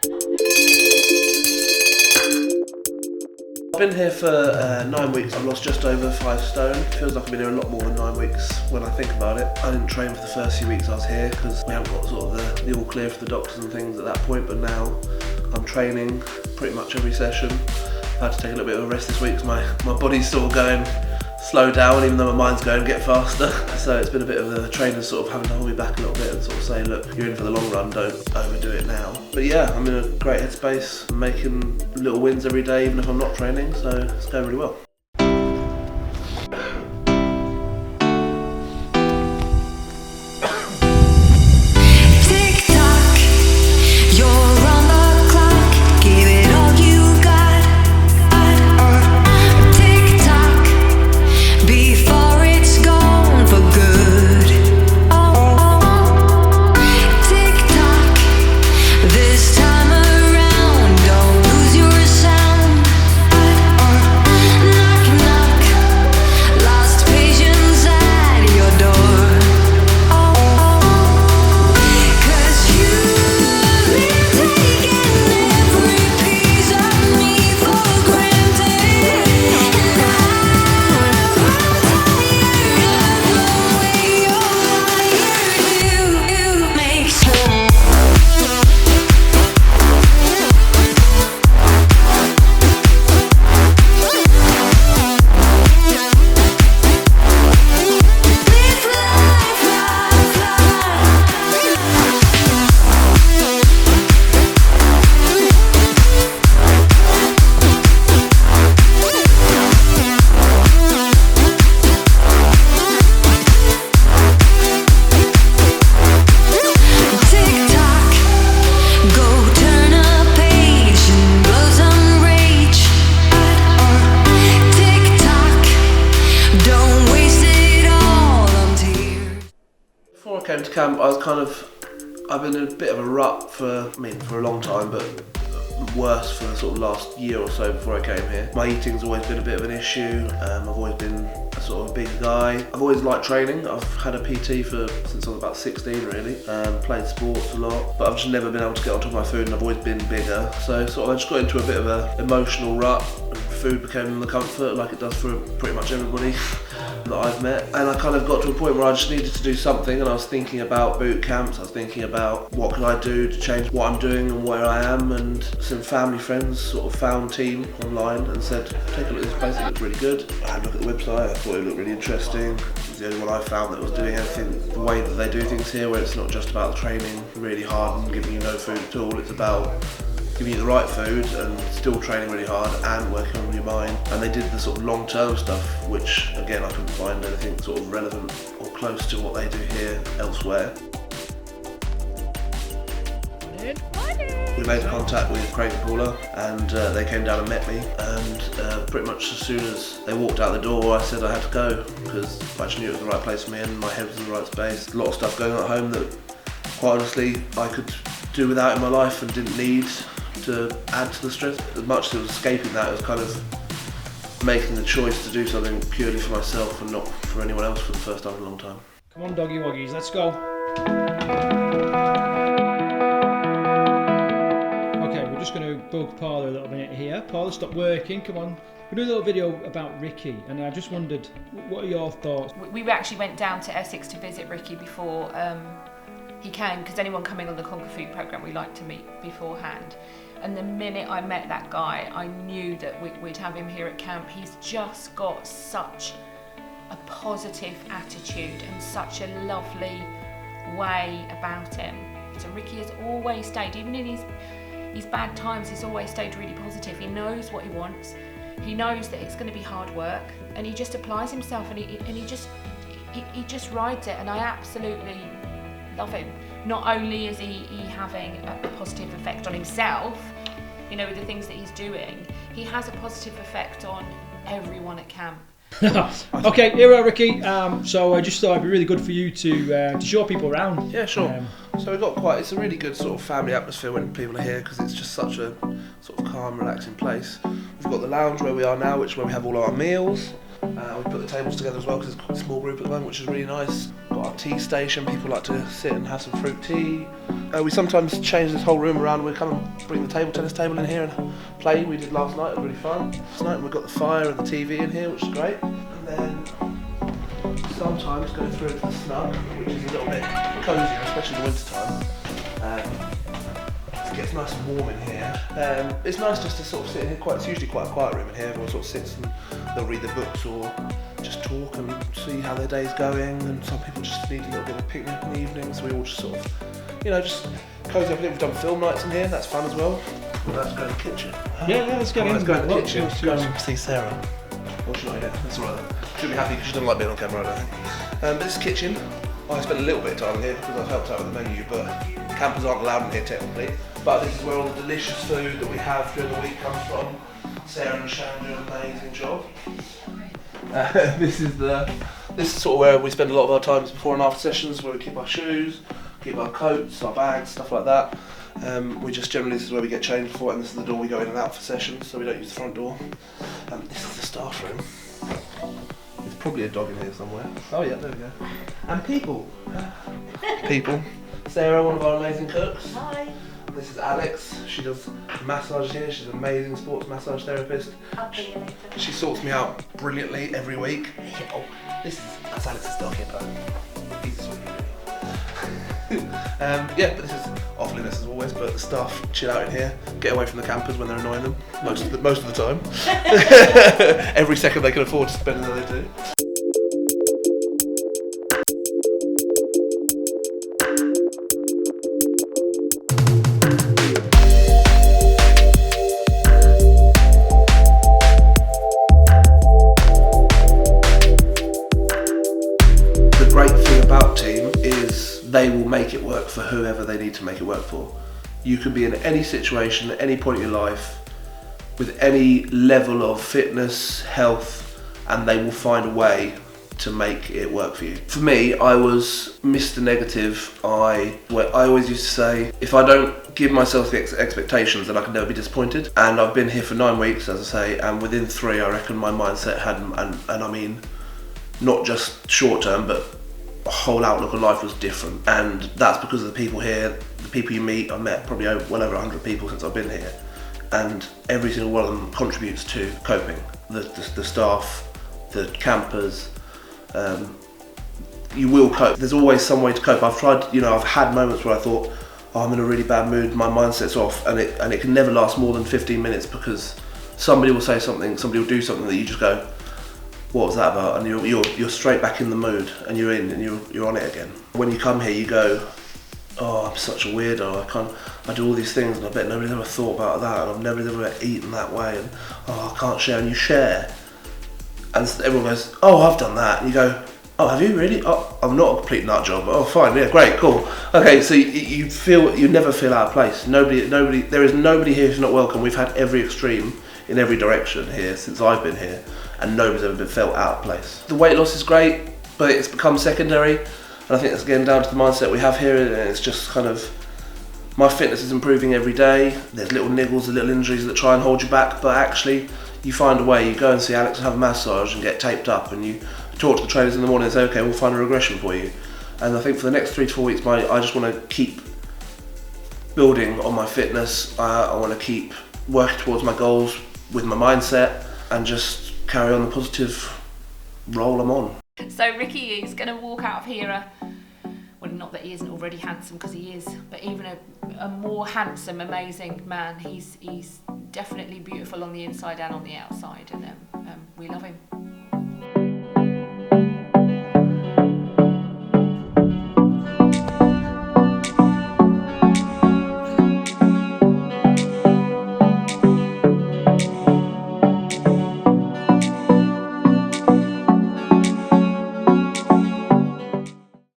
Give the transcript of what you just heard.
I've been here for 9 weeks. I've lost just over 5 stone. Feels like I've been here a lot more than 9 weeks when I think about it. I didn't train for the first few weeks I was here because we haven't got sort of the all clear for the doctors and things at that point, but now I'm training pretty much every session. I had to take a little bit of a rest this week because my body's sort of going slow down, even though my mind's going get faster. So it's been a bit of the trainers sort of having to hold me back a little bit and sort of say, look, you're in for the long run, don't overdo it now. But yeah, I'm in a great headspace. I'm making little wins every day, even if I'm not training, so it's going really well. Before I came to camp, I've been in a bit of a rut for a long time, but worse for the sort of last year or so before I came here. My eating's always been a bit of an issue. I've always been a sort of big guy. I've always liked training. I've had a PT since I was about 16 really. Played sports a lot, but I've just never been able to get on top of my food, and I've always been bigger. So I just got into a bit of an emotional rut. Food became the comfort, like it does for pretty much everybody that I've met. And I kind of got to a point where I just needed to do something, and I was thinking about boot camps, I was thinking about what could I do to change what I'm doing and where I am, and some family friends sort of found Team online and said, take a look at this place, it looks really good. I had a look at the website, I thought it looked really interesting. It was the only one I found that was doing everything the way that they do things here, where it's not just about training really hard and giving you no food at all, it's about giving you the right food and still training really hard and working on your mind. And they did the sort of long-term stuff, which again I couldn't find anything sort of relevant or close to what they do here elsewhere. We made contact with Craig and Paula, and they came down and met me, and pretty much as soon as they walked out the door I said I had to go, because I just knew it was the right place for me and my head was in the right space. A lot of stuff going on at home that quite honestly I could do without in my life and didn't need to add to the stress. As much as it was escaping that, it was kind of making the choice to do something purely for myself and not for anyone else for the first time in a long time. Come on, doggy woggies, let's go. Okay, we're just going to bug Paula a little minute here. Paula, stop working, come on. We're doing a little video about Ricky, and I just wondered, what are your thoughts? We actually went down to Essex to visit Ricky before he came, because anyone coming on the Conquer Food programme we like to meet beforehand. And the minute I met that guy, I knew that we'd have him here at camp. He's just got such a positive attitude and such a lovely way about him. So Ricky has always stayed, even in his bad times, he's always stayed really positive. He knows what he wants. He knows that it's going to be hard work, and he just applies himself, and he just rides it, and I absolutely love him. Not only is he having a positive effect on himself, you know, with the things that he's doing, he has a positive effect on everyone at camp. Okay, here we are, Ricky. So I just thought it'd be really good for you to show people around. Yeah, sure. So we've got it's a really good sort of family atmosphere when people are here, because it's just such a sort of calm, relaxing place. We've got the lounge where we are now, which is where we have all our meals. We put the tables together as well, because it's a small group at the moment, which is really nice. got our tea station. People like to sit and have some fruit tea. We sometimes change this whole room around. We come and bring the tennis table in here and play. We did last night, it was really fun. Last night we've got the fire and the TV in here, which is great. And then sometimes go through into the snug, which is a little bit cosier, especially in the winter time. It gets nice and warm in here. It's nice just to sort of sit in here. It's usually quite a quiet room in here. Everyone sort of sits and they'll read their books or just talk and see how their day's going. And some people just need a little bit of a picnic in the evening, so we all just sort of, just cozy up. We've done film nights in here. That's fun as well. Let's go in the kitchen. Yeah, let's go in. Let's go in the kitchen. Let's Go and see Sarah. Well, she's not here. That's alright then. She'll be happy because she doesn't like being on camera, I don't think. But this kitchen, I spent a little bit of time in here because I've helped out with the menu, but campers aren't allowed in here technically. But this is where all the delicious food that we have during the week comes from. Sarah and Sharon do an amazing job. This is sort of where we spend a lot of our times before and after sessions, where we keep our shoes, keep our coats, our bags, stuff like that. We just generally, this is where we get changed for, and this is the door we go in and out for sessions, so we don't use the front door. This is the staff room. There's probably a dog in here somewhere. Oh yeah, there we go. And people. People. Sarah, one of our amazing cooks. Hi. This is Alex. She does massage here. She's an amazing sports massage therapist. I'll pay you later. She sorts me out brilliantly every week. Oh, that's Alex's dog here, but he's a sweet yeah, but this is awfulness as always, but the staff chill out in here, get away from the campers when they're annoying them, most of the time. Every second they can afford to spend as they do. The great thing about Team is they will make it work for whoever they need to make it work for. You can be in any situation, at any point in your life, with any level of fitness, health, and they will find a way to make it work for you. For me, I was Mr. Negative. I always used to say, if I don't give myself the expectations, then I can never be disappointed. And I've been here for 9 weeks, as I say, and within 3, I reckon my mindset had, and I mean, not just short term, but the whole outlook on life was different. And that's because of the people here, the people you meet. I've met probably well over 100 people since I've been here, and every single one of them contributes to coping. The staff, the campers, you will cope. There's always some way to cope. I've tried, I've had moments where I thought, oh, I'm in a really bad mood, my mindset's off, and it can never last more than 15 minutes because somebody will say something, somebody will do something that you just go, what was that about? And you're straight back in the mood, and you're in, and you're on it again. When you come here, you go, oh, I'm such a weirdo. I do all these things, and I bet nobody's ever thought about that, and I've never ever eaten that way, and oh, I can't share. And you share, and everyone goes, oh, I've done that. And you go, oh, have you really? Oh, I'm not a complete nut job. Oh, fine, yeah, great, cool. Okay, so you never feel out of place. There is nobody here who's not welcome. We've had every extreme in every direction here since I've been here, and nobody's ever been felt out of place. The weight loss is great, but it's become secondary, and I think that's again down to the mindset we have here, and it's just kind of, my fitness is improving every day. There's little niggles, little injuries that try and hold you back, but actually you find a way. You go and see Alex and have a massage and get taped up, and you talk to the trainers in the morning and say, okay, we'll find a regression for you. And I think for the next 3 to 4 weeks, I just want to keep building on my fitness. I want to keep working towards my goals with my mindset and just carry on the positive role I'm on. So Ricky is going to walk out of here, well, not that he isn't already handsome, because he is, but even a more handsome, amazing man. He's definitely beautiful on the inside and on the outside, and we love him.